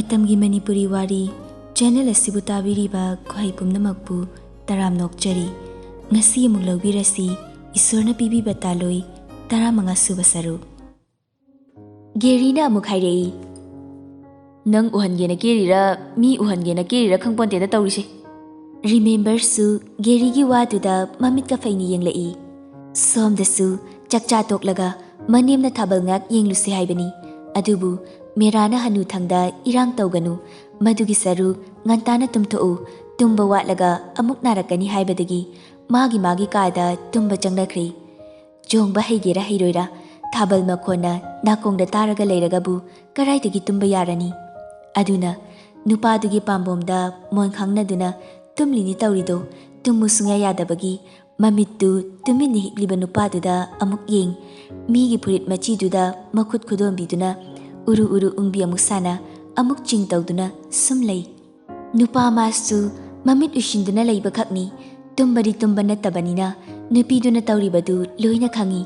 ꯃꯇꯝꯒꯤ ꯃꯅꯤꯄꯨꯔꯤ ꯋꯥꯔꯤ ꯆꯦꯅꯦꯜ ꯑꯁꯤꯕꯨ ꯇꯥꯕꯤꯔꯤꯕ ꯈ꯭ꯋꯥꯏ ꯄꯨꯝꯅꯃꯛꯄꯨ ꯇꯔꯥꯝ ꯅꯣꯛꯆꯔꯤ. ꯉꯁꯤ ꯑꯃꯨꯛ ꯂꯧꯕꯤꯔꯁꯤ ꯏꯁꯣꯔꯅ ꯄꯤꯕꯤꯕ ꯇꯥꯂꯣꯏ 15 ꯁꯨꯕ ꯁꯔꯨꯛ. ꯒꯦꯔꯤꯅ ꯑꯃꯨꯛ ꯍꯥꯏꯔꯛꯏ. ꯅꯪ ꯎꯍꯟꯒꯦꯅ ꯀꯦꯔꯤꯔ ꯃꯤ ꯎꯍꯟꯒꯦꯅ ꯀꯦꯔꯤꯔ ꯈꯪꯄꯣꯟꯇꯦꯗ ꯇꯧꯔꯤꯁꯦ. ꯔꯤꯃꯦꯝꯕꯔꯁꯨ ꯒꯦꯔꯤꯒꯤ ꯋꯥꯗꯨꯗ ꯃꯃꯤꯠꯀ ꯐꯩꯅ ꯌꯦꯡꯂꯛꯏ. ꯁꯣꯝꯗꯁꯨ ꯆꯥꯛꯆꯥ ꯇꯣꯛꯂꯒ ꯃꯅꯦꯝꯅ ꯊꯥꯕꯜ ꯉꯥꯛ ꯌꯦꯡꯂꯨꯁꯤ ꯍꯥꯏꯕꯅꯤ. ꯑꯗꯨꯕꯨ ꯃꯦꯔꯥꯅ ꯍꯅꯨꯊꯪꯗ ꯏꯔꯥꯡ ꯇꯧꯒꯅꯨ, ꯃꯗꯨꯒꯤ ꯁꯔꯨꯛ ꯉꯟꯇꯥꯅ ꯇꯨꯝꯊꯣꯛꯎ, ꯇꯨꯝꯕ ꯋꯥꯠꯂꯒ ꯑꯃꯨꯛ ꯅꯥꯔꯛꯀꯅꯤ ꯍꯥꯏꯕꯗꯒꯤ ꯃꯥꯒꯤ ꯀꯥꯗ ꯇꯨꯝꯕ ꯆꯪꯅꯈ꯭ꯔꯦ. ꯆꯣꯡꯕ ꯍꯩꯒꯦꯔꯥ ꯍꯩꯔꯣꯏꯔꯥ ꯊꯥꯕꯜ ꯃꯈꯣꯟꯅ ꯅꯥꯀꯣꯡꯗ ꯇꯥꯔꯒ ꯂꯩꯔꯒꯕꯨ ꯀꯔꯥꯏꯗꯒꯤ ꯇꯨꯝꯕ ꯌꯥꯔꯅꯤ? ꯑꯗꯨꯅ ꯅꯨꯄꯥꯗꯨꯒꯤ ꯄꯥꯝꯕꯣꯝꯗ ꯃꯣꯟ ꯈꯪꯅꯗꯨꯅ ꯇꯨꯝꯂꯤꯅꯤ ꯇꯧꯔꯤꯗꯣ ꯇꯨꯝꯃꯨ ꯁꯨꯡꯌꯥ ꯌꯥꯗꯕꯒꯤ ꯃꯃꯤꯠꯇꯨ ꯇꯨꯃꯤꯟꯅ ꯍꯤꯞꯂꯤꯕ ꯅꯨꯄꯥꯗꯨꯗ ꯑꯃꯨꯛ ꯌꯦꯡ, ꯃꯤꯒꯤ ꯐꯨꯔꯤꯠ ꯃꯆꯤꯗꯨꯗ ꯃꯈꯨꯠ ꯈꯨꯗꯣꯝꯕꯤꯗꯨꯅ ꯎꯔꯨ ꯎꯪꯕꯤ ꯑꯃꯨꯛ ꯁꯥꯟꯅ ꯑꯃꯨꯛ ꯆꯤꯡ ꯇꯧꯗꯨꯅ ꯁꯨꯝ ꯂꯩ. ꯅꯨꯄꯥ ꯃꯥꯁꯨ ꯃꯃꯤꯠ ꯎꯏꯁꯤꯟꯗꯨꯅ ꯂꯩꯕ ꯈꯛꯅꯤ. ꯇꯨꯝꯕꯗꯤ ꯇꯨꯝꯕ ꯅꯠꯇꯕꯅꯤꯅ ꯅꯨꯄꯤꯗꯨꯅ ꯇꯧꯔꯤꯕꯗꯨ ꯂꯣꯏꯅ ꯈꯪꯏ.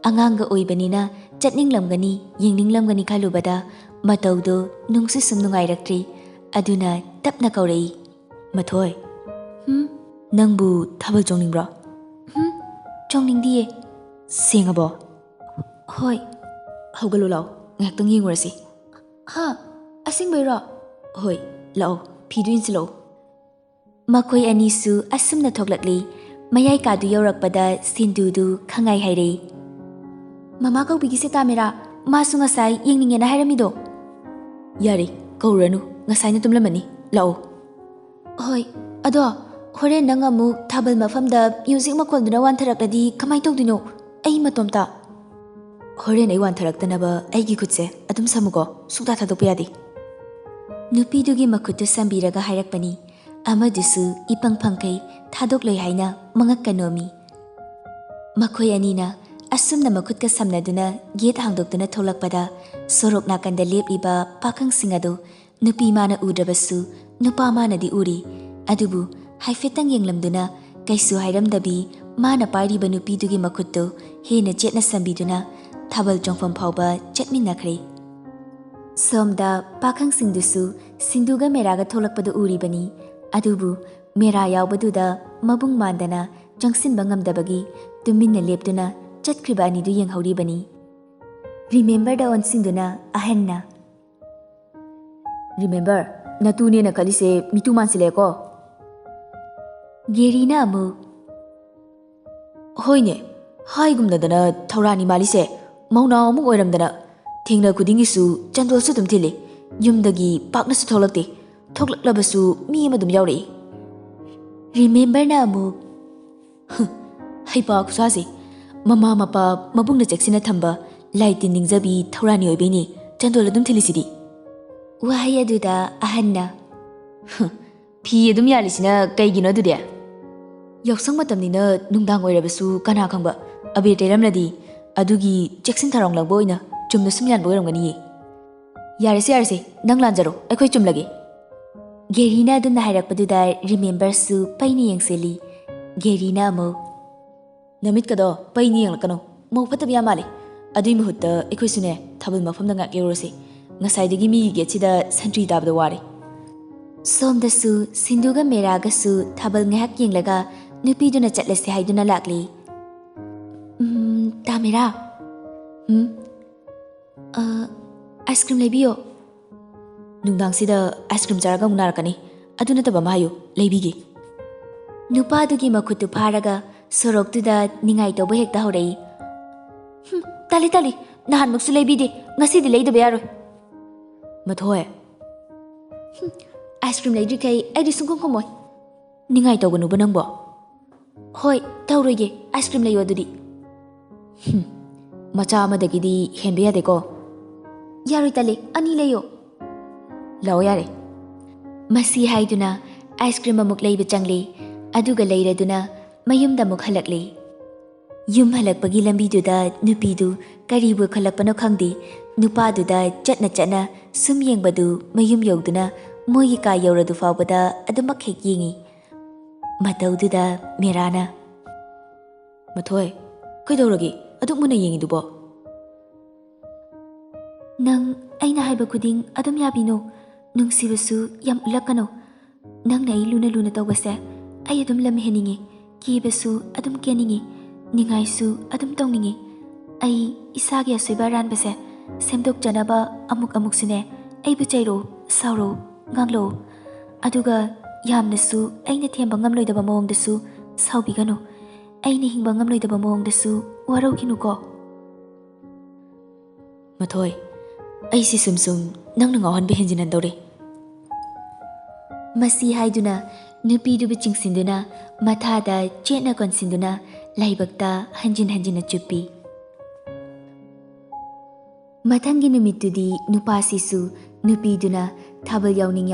ꯑꯉꯥꯡꯒ ꯑꯣꯏꯕꯅꯤꯅ ꯆꯠꯅꯤꯡꯂꯝꯒꯅꯤ, ꯌꯦꯡꯅꯤꯡꯂꯝꯒꯅꯤ ꯈꯜꯂꯨꯕꯗ ꯃꯇꯧꯗꯣ ꯅꯨꯡꯁꯨ ꯁꯨꯝ ꯅꯨꯡꯉꯥꯏꯔꯛꯇ꯭ꯔꯤ. ꯑꯗꯨꯅ ꯇꯞꯅ ꯀꯧꯔꯛꯏ. ꯃꯊꯣꯏ, ꯅꯪꯕꯨ ꯊꯥꯕꯜ ꯆꯣꯡꯅꯤꯡꯕ꯭ꯔꯣ? ꯆꯣꯡꯅꯤꯡꯗꯤꯌꯦ. ꯁꯦꯡꯉꯕꯣ? ꯍꯣꯏ. ꯍꯧꯒꯠꯂꯨ ꯂꯥꯛꯑꯣ, ꯉꯥꯏꯍꯥꯛꯇꯪ ꯌꯦꯡꯉꯨꯔꯁꯤ. ꯍꯥ, ꯑꯁꯦꯡꯕꯩꯔꯣ? ꯍꯣꯏ, ꯂꯥꯛꯑꯣ, ꯐꯤꯗꯨ ꯏꯟꯁꯤꯜꯂꯛꯑꯣ. ꯃꯈꯣꯏ ꯑꯅꯤꯁꯨ ꯑꯁꯨꯝꯅ ꯊꯣꯛꯂꯛꯂꯤ. ꯃꯌꯥꯏ ꯀꯥꯗꯨ ꯌꯧꯔꯛꯄꯗ ꯁꯤꯟꯗꯨꯗꯨ ꯈꯪꯉꯥꯏ ꯍꯥꯏꯔꯛꯏ. ꯃꯃꯥ ꯀꯧꯕꯤꯒꯤꯁꯦ ꯇꯥꯃꯦꯔꯥ, ꯃꯥꯁꯨ ꯉꯁꯥꯏ ꯌꯦꯡꯅꯤꯡꯉꯦꯅ ꯍꯥꯏꯔꯝꯃꯤꯗꯣ. ꯌꯥꯔꯦ, ꯀꯧꯔꯨꯔꯅꯨ, ꯉꯁꯥꯏꯅ ꯇꯨꯝꯂꯝꯃꯅꯤ. ꯂꯥꯛꯑꯣ. ꯍꯣꯏ, ꯑꯗꯣ ꯍꯣꯔꯦꯟ ꯅꯪ ꯑꯃꯨꯛ ꯊꯥꯕꯜ ꯃꯐꯝꯗ ꯃ꯭ꯌꯨꯖꯤꯛ ꯃꯈꯣꯜꯗꯨꯅ ꯋꯥꯟꯊꯔꯛꯂꯗꯤ ꯀꯃꯥꯏꯅ ꯇꯧꯗꯣꯏꯅꯣ? ꯑꯩ ꯃꯇꯣꯝꯇ. ꯍꯣꯔꯦꯟ ꯑꯩ ꯋꯥꯟꯊꯔꯛꯇꯅꯕ ꯑꯩꯒꯤ ꯈꯨꯠꯁꯦ ꯑꯗꯨꯝ ꯁꯝꯃꯨꯀꯣ, ꯁꯨꯡꯊꯥ ꯊꯥꯗꯣꯛꯄ ꯌꯥꯗꯦ. ꯅꯨꯄꯤꯗꯨꯒꯤ ꯃꯈꯨꯠꯇꯨ ꯁꯝꯕꯤꯔꯒ ꯍꯥꯏꯔꯛꯄꯅꯤ. ꯑꯃꯗꯨꯁꯨ ꯏꯄꯪ ꯐꯪꯈꯩ ꯊꯥꯗꯣꯛꯂꯣꯏ ꯍꯥꯏꯅ ꯃꯉꯛꯀ ꯅꯣꯝꯃꯤ. ꯃꯈꯣꯏ ꯑꯅꯤꯅ ꯑꯁꯨꯝꯅ ꯃꯈꯨꯠꯀ ꯁꯝꯅꯗꯨꯅ ꯒꯦꯠ ꯍꯥꯡꯗꯣꯛꯇꯨꯅ ꯊꯣꯛꯂꯛꯄꯗ ꯁꯣꯔꯣꯛ ꯅꯥꯀꯟꯗ ꯂꯦꯞꯂꯤꯕ ꯄꯥꯈꯪꯁꯤꯡ ꯑꯗꯨ ꯅꯨꯄꯤ ꯃꯥꯅ ꯎꯗ꯭ꯔꯕꯁꯨ ꯅꯨꯄꯥ ꯃꯥꯅꯗꯤ ꯎꯔꯤ. ꯑꯗꯨꯕꯨ ꯍꯥꯏꯐꯦꯠꯇꯪ ꯌꯦꯡꯂꯝꯗꯨꯅ ꯀꯩꯁꯨ ꯍꯥꯏꯔꯝꯗꯕꯤ ꯃꯥꯅ ꯄꯥꯏꯔꯤꯕ ꯅꯨꯄꯤꯗꯨꯒꯤ ꯃꯈꯨꯠꯇꯨ ꯍꯦꯟꯅ ꯆꯦꯠꯅ ꯁꯝꯕꯤꯗꯨꯅ ꯊꯥꯕꯜ ꯆꯣꯡꯐꯝ ꯐꯥꯎꯕ ꯆꯠꯃꯤꯟꯅꯈ꯭ꯔꯦ. ꯁꯣꯝꯗ ꯄꯥꯈꯪꯁꯤꯡꯗꯨꯁꯨ ꯁꯤꯟꯗꯨꯒ ꯃꯦꯔꯥꯒ ꯊꯣꯛꯂꯛꯄꯗꯨ ꯎꯔꯤꯕꯅꯤ. ꯑꯗꯨꯕꯨ ꯃꯦꯔꯥ ꯌꯥꯎꯕꯗꯨꯗ ꯃꯕꯨꯡ ꯃꯥꯟꯗꯅ ꯆꯪꯁꯤꯟꯕ ꯉꯝꯗꯕꯒꯤ ꯇꯨꯃꯤꯟꯅ ꯂꯦꯞꯇꯨꯅ ꯆꯠꯈ꯭ꯔꯤꯕ ꯑꯅꯤꯗꯨ ꯌꯦꯡꯍꯧꯔꯤꯕꯅꯤ. ꯔꯤꯃꯦꯝꯕꯔꯗ ꯑꯣꯟꯁꯤꯟꯗꯨꯅ ꯑꯍꯟꯅ, ꯔꯤꯃꯦꯝꯕꯔ, ꯅꯇꯨꯅꯦꯅ ꯈꯜꯂꯤꯁꯦ ꯃꯤꯇꯨ ꯃꯥꯟꯁꯤꯜꯂꯛꯑꯦꯀꯣ. ꯒꯦꯔꯤꯅ ꯑꯃꯨꯛ, ꯍꯣꯏꯅꯦ, ꯍꯥꯏꯒꯨꯝꯅꯗꯅ ꯊꯧꯔꯥꯅꯤ ꯃꯥꯜꯂꯤꯁꯦ ꯃꯧꯅꯥꯎ ꯑꯃꯨꯛ ꯑꯣꯏꯔꯝꯗꯅ. ꯊꯦꯡꯅ ꯈꯨꯗꯤꯡꯒꯤꯁꯨ ꯆꯟꯗꯣꯜꯁꯨ ꯑꯗꯨꯝ ꯊꯤꯜꯂꯤ. ꯌꯨꯝꯗꯒꯤ ꯄꯥꯛꯅꯁꯨ ꯊꯣꯛꯂꯛꯇꯦ. ꯊꯣꯛꯂꯛꯂꯕꯁꯨ ꯃꯤ ꯑꯃ ꯑꯗꯨꯝ ꯌꯥꯎꯔꯛꯏ. ꯔꯤꯃꯦꯝꯕꯔꯅ ꯑꯃꯨꯛ, ꯍꯩꯄꯥ ꯈꯨꯁꯥꯁꯦ, ꯃꯃꯥ ꯃꯄꯥ ꯃꯕꯨꯡꯅ ꯆꯦꯛꯁꯤꯟꯅ ꯊꯝꯕ ꯂꯥꯏ ꯇꯤꯟ ꯅꯤꯡꯖꯕꯤ ꯊꯧꯔꯥꯅꯤ ꯑꯣꯏꯕꯩꯅꯦ ꯆꯟꯗꯣꯜ ꯑꯗꯨꯝ ꯊꯤꯜꯂꯤꯁꯤꯗꯤ. ꯋꯥꯍꯩ ꯑꯗꯨꯗ ꯑꯍꯟꯅ, ꯐꯤ ꯑꯗꯨꯝ ꯌꯥꯜꯂꯤꯁꯤꯅ ꯀꯩꯒꯤꯅꯣ ꯑꯗꯨꯗꯤ? ꯌꯥꯎꯁꯪ ꯃꯇꯝꯅꯤꯅ ꯅꯨꯡꯗꯥꯡ ꯑꯣꯏꯔꯕꯁꯨ ꯀꯅꯥ ꯈꯪꯕ ꯑꯕꯦꯔ ꯇꯩꯔꯝꯂꯗꯤ ꯑꯗꯨꯒꯤ ꯆꯦꯛꯁꯤꯟ ꯊꯧꯔꯥꯡ ꯂꯧꯕ ꯑꯣꯏꯅ ꯆꯨꯝꯅ ꯁꯨꯝ ꯌꯥꯟꯕ ꯑꯣꯏꯔꯝꯒꯅꯤꯌꯦ. ꯌꯥꯔꯦꯁꯦ, ꯅꯪ ꯂꯥꯟꯖꯔꯣ, ꯑꯩꯈꯣꯏ ꯆꯨꯝꯂꯒꯦ. ꯒꯦꯔꯤꯅ ꯑꯗꯨꯝꯅ ꯍꯥꯏꯔꯛꯄꯗꯨꯗ ꯔꯤꯃꯦꯝꯕꯔꯁꯨ ꯄꯩꯅ ꯌꯦꯡꯁꯤꯜꯂꯤ. ꯒꯦꯔꯤꯅ ꯑꯃꯨꯛ, ꯅꯃꯤꯠꯀꯗꯣ ꯄꯩꯅ ꯌꯦꯡꯂꯛꯀꯅꯨ, ꯃꯧ ꯐꯠꯇꯕ ꯌꯥꯝ ꯃꯥꯜꯂꯤ. ꯑꯗꯨꯏ ꯃꯍꯨꯠꯇ ꯑꯩꯈꯣꯏꯁꯨꯅꯦ ꯊꯥꯕꯜ ꯃꯐꯝꯗ ꯉꯥꯛ ꯌꯧꯔꯁꯤ. ꯉꯁꯥꯏꯗꯒꯤ ꯃꯤꯒꯤ ꯒꯦꯠꯁꯤꯗ ꯁꯟꯇ꯭ꯔꯤ ꯇꯥꯕꯗ ꯋꯥꯔꯦ. ꯁꯣꯝꯗꯁꯨ ꯁꯤꯟꯗꯨꯒ ꯃꯦꯔꯥꯒꯁꯨ ꯊꯥꯕꯜ ꯉꯥꯏꯍꯥꯛ ꯌꯦꯡꯂꯒ ꯅꯨꯄꯤꯗꯨꯅ ꯆꯠꯂꯁꯤ ꯍꯥꯏꯗꯨꯅ ꯂꯥꯛꯂꯤ. ꯇꯥꯃꯦꯔꯥ, ꯑꯥꯏꯁ ꯀ꯭ꯔꯤꯝ ꯂꯩꯕꯤꯌꯣ. ꯅꯨꯡꯗꯥꯡꯁꯤꯗ ꯑꯥꯏꯁ ꯀ꯭ꯔꯤꯝ ꯆꯥꯔꯒ ꯑꯃꯨꯛ ꯅꯥꯔꯛꯀꯅꯤ. ꯑꯗꯨ ꯅꯠꯇꯕ ꯑꯃ ꯍꯥꯏꯌꯨ, ꯂꯩꯕꯤꯒꯦ. ꯅꯨꯄꯥꯗꯨꯒꯤ ꯃꯈꯨꯠꯇꯨ ꯐꯥꯔꯒ ꯁꯣꯔꯣꯛꯇꯨꯗ ꯅꯤꯡꯉꯥꯏ ꯇꯧꯕ ꯍꯦꯛꯇ ꯍꯧꯔꯛꯏ. ꯇꯜꯂꯤ, ꯅꯍꯥꯟꯃꯨꯛꯁꯨ ꯂꯩꯕꯤꯗꯦ, ꯉꯁꯤꯗꯤ ꯂꯩꯗꯕ ꯌꯥꯔꯣꯏ. ꯃꯊꯣꯏ, ꯑꯥꯏꯁ ꯀ꯭ꯔꯤꯝ ꯂꯩꯗ꯭ꯔꯤꯈꯩ ꯑꯩꯗꯤ ꯁꯨꯡꯈꯨꯝ ꯈꯨꯝꯃꯣꯏ. ꯅꯤꯡꯉꯥꯏ ꯇꯧꯒꯅꯨꯕ ꯅꯪꯕꯣ. ꯍꯣꯏ, ꯇꯧꯔꯣꯏꯒꯦ. ꯑꯥꯏꯁ ꯀ꯭ꯔꯤꯝ ꯂꯩꯌꯣ ꯑꯗꯨꯗꯤ. ꯃꯆꯥ ꯑꯃꯗꯒꯤꯗꯤ ꯍꯦꯟꯕ ꯌꯥꯗꯦꯀꯣ. ꯌꯥꯔꯣꯏ, ꯇꯜꯂꯤ, 2 ꯂꯩꯌꯣ. ꯂꯥꯛꯑꯣ ꯌꯥꯔꯦ. ꯃꯁꯤ ꯍꯥꯏꯗꯨꯅ ꯑꯥꯏꯁ ꯀ꯭ꯔꯤꯝ ꯑꯃꯨꯛ ꯂꯩꯕ ꯆꯪꯂꯤ. ꯑꯗꯨꯒ ꯂꯩꯔꯗꯨꯅ ꯃꯌꯨꯝꯗ ꯑꯃꯨꯛ ꯍꯜꯂꯛꯂꯤ. ꯌꯨꯝ ꯍꯜꯂꯛꯄꯒꯤ ꯂꯝꯕꯤꯗꯨꯗ ꯅꯨꯄꯤꯗꯨ ꯀꯔꯤꯕꯨ ꯈꯜꯂꯛꯄꯅꯣ ꯈꯪꯗꯦ. ꯅꯨꯄꯥꯗꯨꯗ ꯆꯠꯅ ꯁꯨꯝ ꯌꯦꯡꯕꯗꯨ ꯃꯌꯨꯝ ꯌꯧꯗꯨꯅ ꯃꯣꯏꯒꯤ ꯀꯥ ꯌꯧꯔꯗꯨ ꯐꯥꯎꯕꯗ ꯑꯗꯨꯃꯛ ꯍꯦꯛ ꯌꯦꯡꯉꯤ. ꯃꯇꯧꯗꯨꯗ ꯃꯦꯔꯥꯅ, ꯃꯊꯣꯏ, ꯀꯩꯗꯧꯔꯒꯦ ꯑꯗꯨꯛ ꯃꯨꯟꯅ ꯅꯨꯡꯁꯤꯕꯁꯨ ꯌꯥꯝ ꯎꯠꯂꯛꯀꯅꯨ ꯅꯪꯅ ꯑꯩ ꯂꯨꯅ ꯂꯨꯅ ꯇꯧꯕꯁꯦ ꯑꯩ ꯑꯗꯨꯝ ꯂꯝ ꯍꯦꯟꯅꯤꯡꯉꯤ ꯀꯤꯕꯁꯨ ꯑꯗꯨꯝ ꯀꯦꯅꯤꯡꯉꯤ ꯅꯤꯡꯉꯥꯏꯁꯨ ꯑꯗꯨꯝ ꯇꯧꯅꯤꯡꯉꯤ ꯑꯩ ꯏꯁꯥꯒꯤ ꯑꯁꯣꯏꯕ ꯑꯔꯥꯟꯕꯁꯦ ꯁꯦꯝꯗꯣꯛꯆꯅꯕ ꯑꯃꯨꯛꯁꯨꯅꯦ ꯑꯩꯕꯨ ꯆꯩꯔꯣ ꯁꯥꯎꯔꯣ ꯉꯥꯡꯂꯣ ꯑꯗꯨꯒ ꯌꯥꯝꯅꯁꯨ ꯑꯩꯅ ꯊꯦꯝꯕ ꯉꯝꯂꯣꯏꯗꯕ ꯃꯑꯣꯡꯗꯁꯨ ꯁꯥꯎꯕꯤꯒꯅꯨ ꯑꯩꯅ ꯍꯤꯡꯕ ꯉꯝꯂꯣꯏꯗꯕ ꯃꯑꯣꯡꯗꯁꯨ ꯋꯥꯔꯧꯈꯤꯅꯨꯀꯣ ꯃꯊꯣꯏ ꯑꯩꯁꯤ ꯁꯨꯝ ꯅꯪꯅ ꯉꯥꯎꯍꯟꯕ ꯍꯦꯟꯖꯤꯟꯍꯟꯗꯧꯔꯦ ꯃꯁꯤ ꯍꯥꯏꯗꯨꯅ ꯅꯨꯄꯤꯗꯨꯕꯨ ꯆꯤꯡꯁꯤꯟꯗꯨꯅ ꯃꯊꯥꯗ ꯆꯦꯠꯅ ꯀꯣꯟꯁꯤꯟꯗꯨꯅ ꯂꯥꯏꯕꯛꯇ ꯍꯟꯖꯤꯟꯅ ꯆꯨꯞꯄꯤ ꯃꯊꯪꯒꯤ ꯅꯨꯃꯤꯠꯇꯨꯗꯤ ꯅꯨꯄꯥꯁꯤꯁꯨ ꯅꯨꯄꯤꯗꯨꯅ ꯊꯥꯕꯜ ꯌꯥꯎꯅꯤꯡ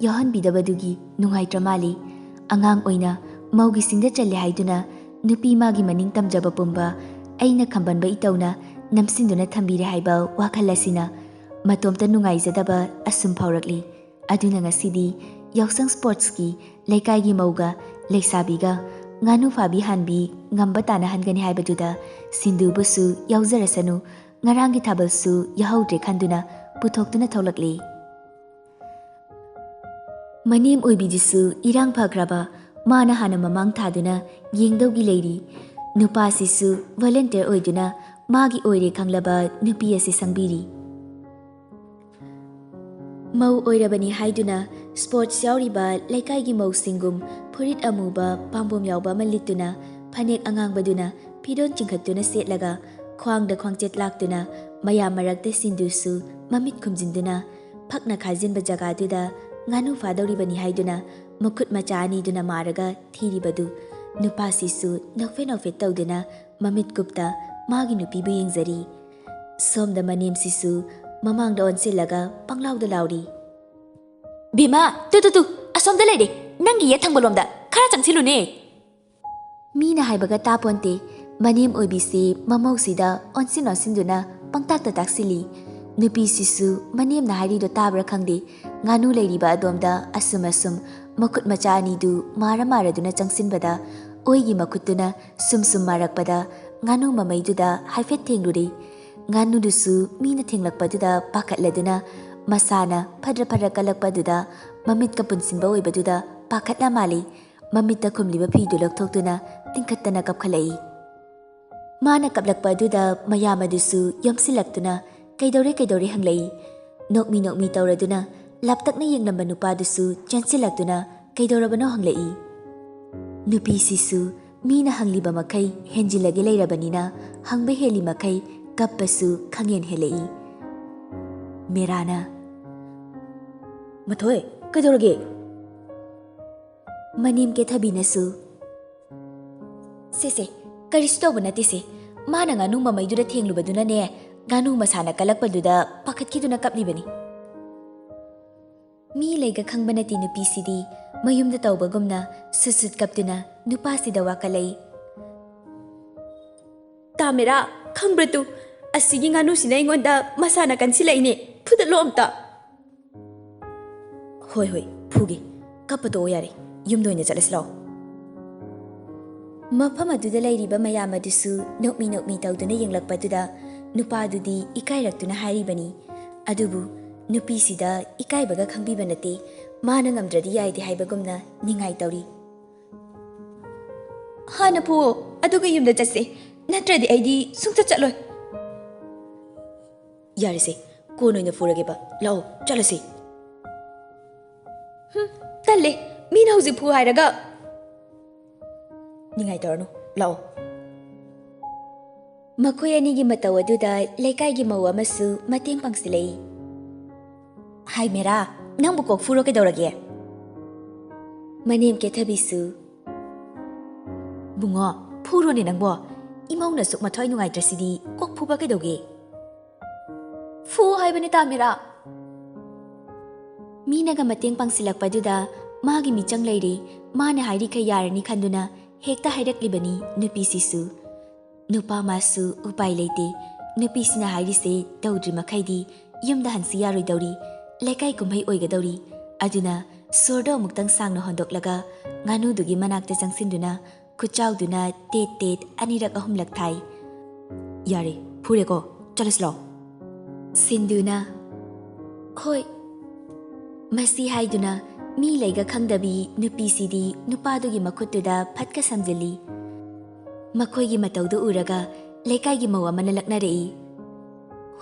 ꯌꯥꯎꯍꯟꯕꯤꯗꯕꯗꯨꯒꯤ ꯅꯨꯡꯉꯥꯏꯇ꯭ꯔ ꯃꯥꯜꯂꯤ ꯑꯉꯥꯡ ꯑꯣꯏꯅ ꯃꯧꯒꯤꯁꯤꯡꯗ ꯆꯜꯂꯦ ꯍꯥꯏꯗꯨꯅ ꯅꯨꯄꯤ ꯃꯥꯒꯤ ꯃꯅꯤꯡ ꯇꯝꯖꯕ ꯄꯨꯝꯕ ꯑꯩꯅ ꯈꯝꯕꯟꯕ ꯏꯇꯧꯅ ꯅꯝꯁꯤꯟꯗꯨꯅ ꯊꯝꯕꯤꯔꯦ ꯍꯥꯏꯕ ꯋꯥꯈꯜ ꯑꯁꯤꯅ ꯃꯇꯣꯝꯇ ꯅꯨꯡꯉꯥꯏꯖꯗꯕ ꯑꯁꯨꯝ ꯐꯥꯎꯔꯛꯂꯤ ꯑꯗꯨꯅ ꯉꯁꯤꯗꯤ ꯌꯥꯎꯁꯪ ꯁ꯭ꯄꯣꯔꯠꯁꯀꯤ ꯂꯩꯀꯥꯏꯒꯤ ꯃꯧꯒ ꯂꯩꯁꯥꯕꯤꯒ ꯉꯥꯅꯨ ꯐꯥꯕꯤ ꯍꯥꯟꯕꯤ ꯉꯝꯕ ꯇꯥꯅꯍꯟꯒꯅꯤ ꯍꯥꯏꯕꯗꯨꯗ ꯁꯤꯟꯗꯨꯕꯨꯁꯨ ꯌꯥꯎꯖꯔꯁꯅꯨ ꯉꯔꯥꯡꯒꯤ ꯊꯥꯕꯜꯁꯨ ꯌꯥꯍꯧꯗ꯭ꯔꯦ ꯈꯟꯗꯨꯅ ꯄꯨꯊꯣꯛꯇꯨꯅ ꯊꯣꯛꯂꯛꯂꯤ ꯃꯅꯦꯝ ꯑꯣꯏꯕꯤꯗꯨꯁꯨ ꯏꯔꯥꯡ ꯐꯈ꯭ꯔꯕ ꯃꯥꯅ ꯍꯥꯟꯅ ꯃꯃꯥꯡ ꯊꯥꯗꯨꯅ ꯌꯦꯡꯗꯧꯒꯤ ꯂꯩꯔꯤ ꯅꯨꯄꯥꯁꯤꯁꯨ ꯚꯣꯂꯟꯇꯤꯌꯔ ꯑꯣꯏꯗꯨꯅ ꯃꯥꯒꯤ ꯑꯣꯏꯔꯦ ꯈꯪꯂꯕ ꯅꯨꯄꯤ ꯑꯁꯤ ꯁꯪꯕꯤꯔꯤ ꯃꯧ ꯑꯣꯏꯔꯕꯅꯤ ꯍꯥꯏꯗꯨꯅ ꯁ꯭ꯄꯣꯔꯠꯁ ꯌꯥꯎꯔꯤꯕ ꯂꯩꯀꯥꯏꯒꯤ ꯃꯧꯁꯤꯡꯒꯨꯝ ꯐꯨꯔꯤꯠ ꯑꯃꯨꯕ ꯄꯥꯝꯕꯣꯝ ꯌꯥꯎꯕ ꯑꯃ ꯂꯤꯠꯇꯨꯅ ꯐꯅꯦꯛ ꯑꯉꯥꯡꯕꯗꯨꯅ ꯐꯤꯔꯣꯜ ꯆꯤꯡꯈꯠꯇꯨꯅ ꯁꯦꯠꯂꯒ ꯈ꯭ꯋꯥꯡꯗ ꯈ꯭ꯋꯥꯡꯆꯦꯠ ꯂꯥꯛꯇꯨꯅ ꯃꯌꯥꯝ ꯃꯔꯛꯇ ꯁꯤꯟꯗꯨꯁꯨ ꯃꯃꯤꯠ ꯈꯨꯝꯖꯤꯟꯗꯨꯅ ꯐꯛꯅ ꯈꯥꯖꯤꯟꯕ ꯖꯒꯥꯗꯨꯗ ꯉꯥꯅꯨ ꯐꯥꯗꯧꯔꯤꯕꯅꯤ ꯍꯥꯏꯗꯨꯅ ꯃꯈꯨꯠ ꯃꯆꯥ ꯑꯅꯤꯗꯨꯅ ꯃꯥꯔꯒ ꯊꯤꯔꯤꯕꯗꯨ ꯅꯨꯄꯥꯁꯤꯁꯨ ꯅꯣꯛꯐꯦꯠ ꯇꯧꯗꯨꯅ ꯃꯃꯤꯠ ꯀꯨꯞꯇ ꯃꯥꯒꯤ ꯅꯨꯄꯤꯕꯨ ꯌꯦꯡꯖꯔꯤ ꯁꯣꯝꯗ ꯃꯅꯦꯝꯁꯤꯁꯨ ꯃꯃꯥꯡꯗ ꯑꯣꯟꯁꯤꯜꯂꯒ ꯄꯪꯂꯥꯎꯗ ꯂꯥꯎꯔꯤ ꯕꯤꯃꯥ ꯇꯨ ꯑꯁꯣꯝꯗ ꯂꯩꯔꯦ ꯅꯪꯒꯤ ꯌꯦꯠ ꯊꯪꯕꯂꯣꯝꯗ ꯈꯔ ꯆꯪꯁꯤꯜꯂꯨꯅꯦ ꯃꯤꯅ ꯍꯥꯏꯕꯒ ꯇꯥꯄꯣꯟꯇꯦ ꯃꯅꯦꯝ ꯑꯣꯏꯕꯤꯁꯤ ꯃꯃꯧꯁꯤꯗ ꯑꯣꯟꯁꯤꯟꯗꯨꯅ ꯄꯪꯇꯥꯛꯇ ꯇꯥꯛꯁꯤꯜꯂꯤ ꯅꯨꯄꯤꯁꯤꯁꯨ ꯃꯅꯦꯝꯅ ꯍꯥꯏꯔꯤꯗꯣ ꯇꯥꯕ꯭ꯔꯥ ꯈꯪꯗꯦ ꯉꯥꯅꯨ ꯂꯩꯔꯤꯕ ꯑꯗꯣꯝꯗ ꯑꯁꯨꯝ ꯃꯈꯨꯠ ꯃꯆꯥ ꯑꯅꯤꯗꯨ ꯃꯥꯔꯗꯨꯅ ꯆꯪꯁꯤꯟꯕꯗ ꯑꯣꯏꯒꯤ ꯃꯈꯨꯠꯇꯨꯅ ꯁꯨꯝ ꯃꯥꯔꯛꯄꯗ ꯉꯥꯅꯨ ꯃꯃꯩꯗꯨꯗ ꯍꯥꯏꯐꯦꯠ ꯊꯦꯡꯂꯨꯔꯤ ꯉꯥꯅꯨꯗꯨꯁꯨ ꯃꯤꯅ ꯊꯦꯡꯂꯛꯄꯗꯨꯗ ꯄꯥꯈꯠꯂꯗꯨꯅ ꯃꯁꯥꯅ ꯐꯗ꯭ꯔ ꯀꯜꯂꯛꯄꯗꯨꯗ ꯃꯃꯤꯠꯀ ꯄꯨꯟꯁꯤꯟꯕ ꯑꯣꯏꯕꯗꯨꯗ ꯄꯥꯈꯠꯂ ꯃꯥꯜꯂꯤ ꯃꯃꯤꯠꯇ ꯈꯨꯝꯂꯤꯕ ꯐꯤꯗꯨ ꯂꯧꯊꯣꯛꯇꯨꯅ ꯇꯤꯡꯈꯠꯇꯅ ꯀꯞꯈꯠꯂꯛꯏ ꯃꯥꯅ ꯀꯞꯂꯛꯄ ꯑꯗꯨꯗ ꯃꯌꯥꯝ ꯑꯗꯨꯁꯨ ꯌꯣꯝꯁꯤꯜꯂꯛꯇꯨꯅ ꯀꯩꯗꯧꯔꯦ ꯍꯪꯂꯛꯏ ꯅꯣꯛꯃꯤ ꯇꯧꯔꯗꯨꯅ ꯂꯥꯞꯇꯛꯅ ꯌꯦꯡꯂꯝꯕ ꯅꯨꯄꯥꯗꯨꯁꯨ ꯆꯦꯟꯁꯤꯜꯂꯛꯇꯨꯅ ꯀꯩꯗꯧꯔꯕꯅꯣ ꯍꯪꯂꯛꯏ ꯅꯨꯄꯤꯁꯤꯁꯨ ꯃꯤꯅ ꯍꯪꯂꯤꯕ ꯃꯈꯩ ꯍꯦꯟꯖꯤꯜꯂꯒꯦ ꯂꯩꯔꯕꯅꯤꯅ ꯍꯪꯕ ꯍꯦꯜꯂꯤ ꯃꯈꯩ ꯀꯞꯄꯁꯨ ꯈꯪꯍꯦꯟ ꯍꯦꯜꯂꯛꯏ ꯃꯦꯔꯥꯅ ꯃꯊꯣꯏ ꯀꯩꯗꯧꯔꯒꯦ ꯃꯅꯦꯝ ꯀꯦꯊꯕꯤꯅꯁꯨ ꯁꯦ ꯀꯔꯤꯁꯨ ꯇꯧꯕ ꯅꯠꯇꯦꯁꯦ ꯃꯥꯅ ꯉꯥꯅꯨ ꯃꯃꯩꯗꯨꯗ ꯊꯦꯡꯂꯨꯕꯗꯨꯅꯅꯦ ꯉꯥꯅꯨ ꯃꯁꯥꯅ ꯀꯜꯂꯛꯄꯗꯨꯗ ꯄꯥꯈꯠꯈꯤꯗꯨꯅ ꯀꯞꯂꯤꯕꯅꯤ ꯃꯤ ꯂꯩꯒ ꯈꯪꯕ ꯅꯠꯇꯦ ꯅꯨꯄꯤꯁꯤꯗꯤ ꯃꯌꯨꯝꯗ ꯇꯧꯕꯒꯨꯝꯅ ꯁꯨꯠ ꯀꯞꯇꯨꯅ ꯅꯨꯄꯥꯁꯤꯗ ꯋꯥꯀꯠꯂꯛꯏ ꯇꯥꯃꯦꯔꯥ ꯈꯪꯕ꯭ꯔꯥ ꯇꯨ ꯑꯁꯤꯒꯤ ꯉꯥꯅꯨꯁꯤꯅ ꯑꯩꯉꯣꯟꯗ ꯃꯁꯥꯅ ꯀꯟꯁꯤꯜꯂꯛꯏꯅꯦ ꯐꯨꯗꯠꯂꯣ ꯑꯝꯇ ꯍꯣꯏ ꯐꯨꯒꯦ ꯀꯞꯄ ꯇꯣꯛꯑꯣ ꯌꯥꯔꯦ ꯌꯨꯝꯗ ꯑꯣꯏꯅ ꯆꯠꯂꯁꯤ ꯂꯥꯛꯑꯣ ꯃꯐꯝ ꯑꯗꯨꯗ ꯂꯩꯔꯤꯕ ꯃꯌꯥꯝ ꯑꯗꯨꯁꯨ ꯅꯣꯛꯃꯤ ꯇꯧꯗꯨꯅ ꯌꯦꯡꯂꯛꯄꯗꯨꯗ ꯅꯨꯄꯥꯗꯨꯗꯤ ꯏꯀꯥꯏꯔꯛꯇꯨꯅ ꯍꯥꯏꯔꯤꯕꯅꯤ ꯑꯗꯨꯕꯨ ꯅꯨꯄꯤꯁꯤꯗ ꯏꯀꯥꯏꯕꯒ ꯈꯪꯕꯤꯕ ꯅꯠꯇꯦ ꯃꯥꯅ ꯉꯝꯗ꯭ꯔꯗꯤ ꯌꯥꯏꯗꯦ ꯍꯥꯏꯕꯒꯨꯝꯅ ꯅꯤꯡꯉꯥꯏ ꯇꯧꯔꯤ ꯍꯥꯟꯅ ꯐꯨꯑꯣ ꯑꯗꯨꯒ ꯌꯨꯝꯗ ꯆꯠꯁꯦ ꯅꯠꯇ꯭ꯔꯗꯤ ꯑꯩꯗꯤ ꯁꯨꯡꯆꯠ ꯆꯠꯂꯣꯏ ꯌꯥꯔꯦꯁꯦ ꯀꯣꯟ ꯑꯣꯏꯅ ꯐꯨꯔꯒꯦꯕ ꯂꯥꯛꯑꯣ ꯆꯠꯂꯁꯤ ꯇꯜꯂꯦ ꯃꯤꯅ ꯍꯧꯖꯤꯛ ꯐꯨ ꯍꯥꯏꯔꯒ ꯅꯤꯡꯉꯥꯏ ꯇꯧꯔꯅꯨ ꯂꯥꯛꯑꯣ ꯃꯈꯣꯏ ꯑꯅꯤꯒꯤ ꯃꯇꯧ ꯑꯗꯨꯗ ꯂꯩꯀꯥꯏꯒꯤ ꯃꯧ ꯑꯃꯁꯨ ꯃꯇꯦꯡ ꯄꯥꯡꯁꯤꯜꯂꯛꯏ ꯍꯥꯏ ꯃꯦꯔꯥ ꯅꯪꯕꯨ ꯀꯣꯛ ꯐꯨꯔꯣ ꯀꯩꯗꯧꯔꯒꯦ ꯃꯅꯦꯝ ꯀꯦꯊꯕꯤꯁꯨ ꯕꯨꯡꯉꯣ ꯐꯨꯔꯣꯅꯦ ꯅꯪꯕꯣ ꯏꯃꯧꯅ ꯁꯨꯛ ꯃꯊ꯭ꯋꯥꯏ ꯅꯨꯡꯉꯥꯏꯇ꯭ꯔꯁꯤꯗꯤ ꯀꯣꯛ ꯐꯨꯕ ꯀꯩꯗꯧꯒꯦ ꯐꯨ ꯍꯥꯏꯕꯅꯤ ꯇꯥꯃꯦꯔꯥ ꯃꯤꯅꯒ ꯃꯇꯦꯡ ꯄꯥꯡꯁꯤꯜꯂꯛꯄꯗꯨꯗ ꯃꯥꯒꯤ ꯃꯤꯆꯪ ꯂꯩꯔꯤ ꯃꯥꯅ ꯍꯥꯏꯔꯤꯈꯩ ꯌꯥꯔꯅꯤ ꯈꯟꯗꯨꯅ ꯍꯦꯛꯇ ꯍꯥꯏꯔꯛꯂꯤꯕꯅꯤ ꯅꯨꯄꯤꯁꯤꯁꯨ नुपा मासु उपाय लेते नुपीसिना हाइरिसे तौद्रि मखैदी युमदा हंसी यारोइदौरी लेकाई कुम्है ओइगदौरी अदुना सोरदो अमुक्तंग सांगनो होंदोक्लगा nganudुगी मनाक्ते चंगसिन्दुना खुचाउदुना तेत तेत अनिरक अहुमलक थाई यारे फुरेको चलसलो सिन्दुना खोइ Masi haiduna mi layga khangdabi nupisidi nupadugi makhutuda phatka samjili. Makhoigi mataudu uraga leikaigi mawa manalakna rei.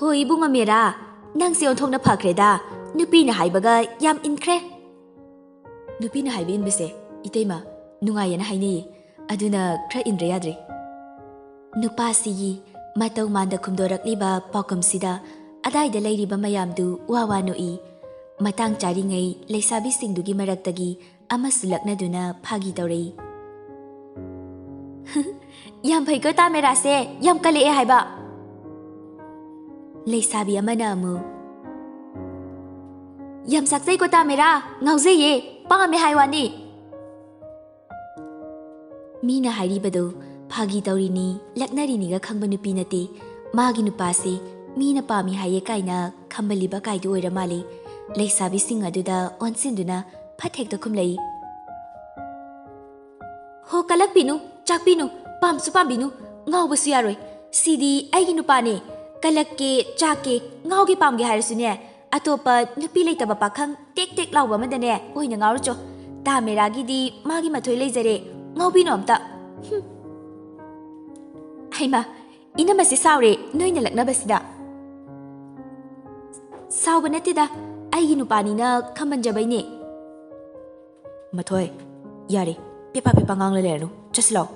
Hoi bunga mera, nang se onthongna phakreda, nupi na haibaga yam inkre. Nupi na haibi inbise, iteima, nungayana haini, aduna kra indra yadri. Nupasigi matau manda kumdorakliba paukamsida adaida leiriba mayamdu wawa noi. Matang charingai leisabi singdugi maraktagi ama sulaknaduna phagi taurei. Yam phai ko ta mera se yam kale e haiba. Leisabi amana amu. Yam sakjai ko ta mera ngaujei ye pangame haiwani. Mina hairibadu phagi taurini laknarini ga khangba nupi nate magi nupase mina pami haye kaina khambaliba kaidu oira mali. Leisabi sing aduda onsinduna phathekta khumlei. Ho kalak pinu, chak pinu, pamsu pambinu, ngau basu yaroi. Sidi aigi nupane, kalak ke, chak ke, ngau ge pamge hairasune. Atopa nupi leitaba pakhang tek tek lauba madane, oina ngau cho. Ta meragi di magi mathoi leizare, ngau pinu amta. Haima, ina masi saure, noina lakna basida. Sauba natida. Aigi nupanina khamanjabaine. Mathoi, yare, pepa pepa ngang lernu, chaslao.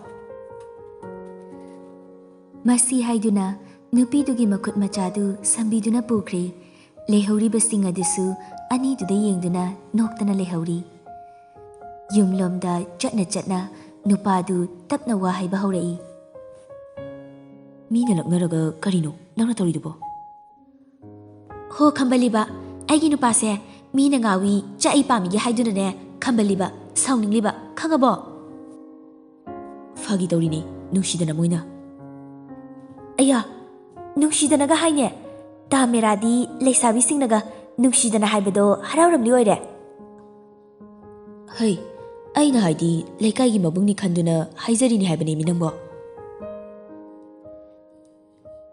Masi haiduna nupidugi makhut machadu sambiduna pukre. Lehauri basing adusu ani duda yengduna noktana lehauri. Yumlomda chatna chatna nupadu tapna wahai bahaurai. Mina laknaraga karino, nangna tauridubo. Ho khambaliba. Aigi nupase mina ngawi chai pami ge haiduna ne khambaliba sauningliba khangabo. Phagi taurini, nungsidana moina. Aya, nungsidana ga haine. Ta meradi leisabi singnaga nungsidana haibado harauramli oire. Hey, aina haidi leikaigi mabungni khanduna haizarini haibane minangbo.